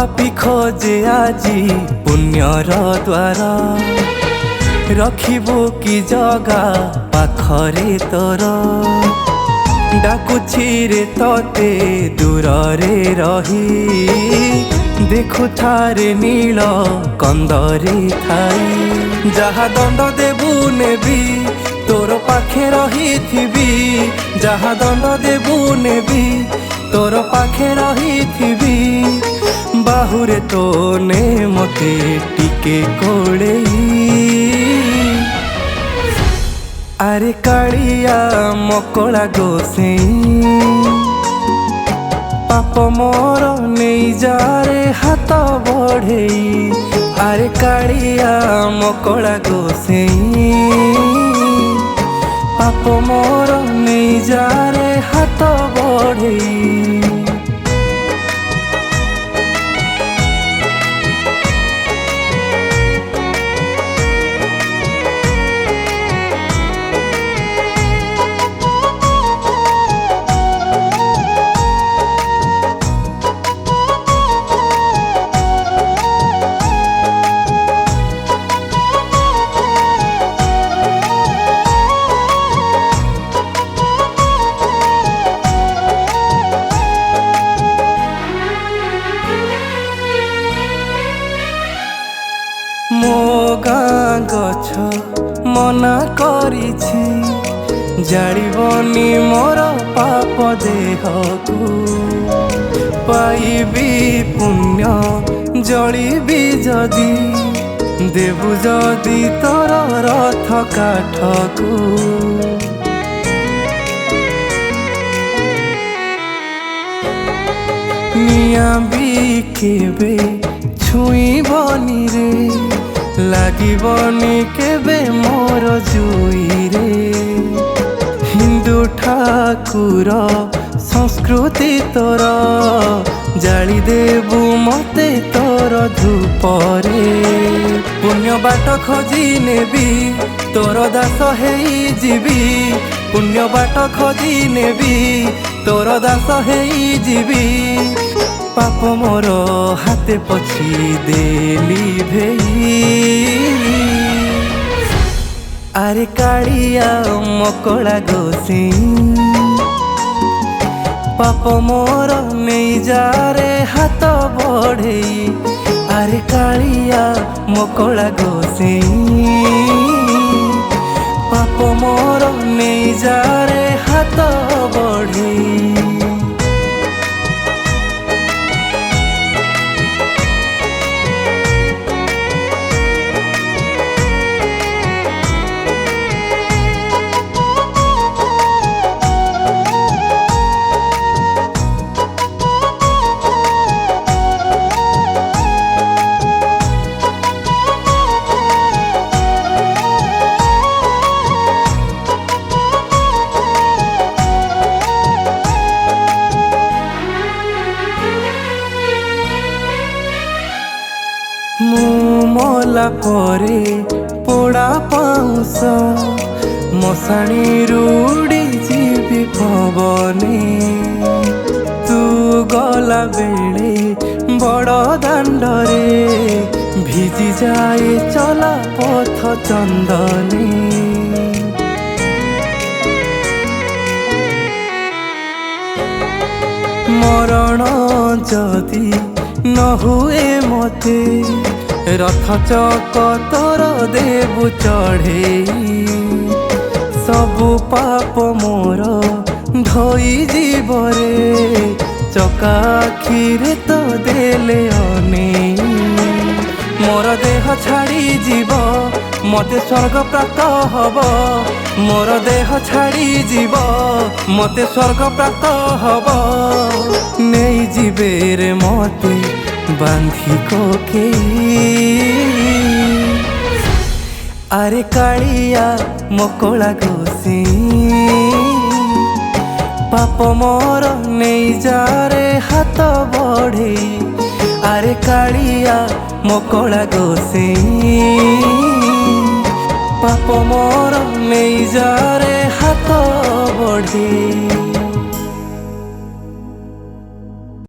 पापी खोजे आजी पुण्यर द्वार रखिबो कि जगा पाखरे तोर डाकुछि रे तते दूर रे रही देखु थारे नील कंदरे थाई जहा दंड देबु नेबी तोर पाखे रही थिबी जहा दंड देबु नेबी तोर पाखे रही थिबी बाहुरे तो ने मते टिके कोड़ेई आरे कालिया मकड़ा गोसेई पाप मोर नहीं जा रे हाथ बढ़ेई आरे कालिया मकड़ा गोसेई पाप मोर नहीं जा रे हाथ बढ़ेई मो गाँ गछ मना करिछि जाड़िबनी मोर पाप देहकु पाइबी पुण्य जलिबी जदि देबु जदि तोर रथ काठकु निया भी केबे छुईबनी रे लागिबनी केबे मोर जुई रे हिंदू ठाकुर संस्कृति तोर जाली देबु मते तोर धूपरे पुण्य बाट खोजी नेबी तोर दास हेई जीवी पुण्य बाट खोजी नेबी तोर दास हेई जीवी पाप मोर हाथे पछी देली भेई आरे कालिया मकड़ा गोसेई पाप मोर नहीं जा रे हाथ बढ़ेई आरे कालिया मकड़ा गोसेई पाप मोर नहीं जा रे हाथ बढ़ेई मला परे पोड़ा पाउस मशाणी रूड़ी जीवी पवने तू गला बेले बड़ दांडरे भिजी जाए चला पथ चंदने मरण जदि न हुए मते रथ चक तोर देबु चढ़ेई सबु पाप मोर धोई जीवरे चका आखिरे तो देले अनेई मोर देह छाड़ी जीव मते स्वर्ग प्राप्त हब मोर देह छाड़ी जीव मते स्वर्ग प्राप्त हब नहीं जीवे रे मते बांधी कोके आरे कालिया मकड़ा गोसेई पाप मोर नहीं जा रे हाथ बढ़ेई आरे कालिया मकड़ा गोसेई पाप मोर नहीं जा रे हाथ बढ़ेई।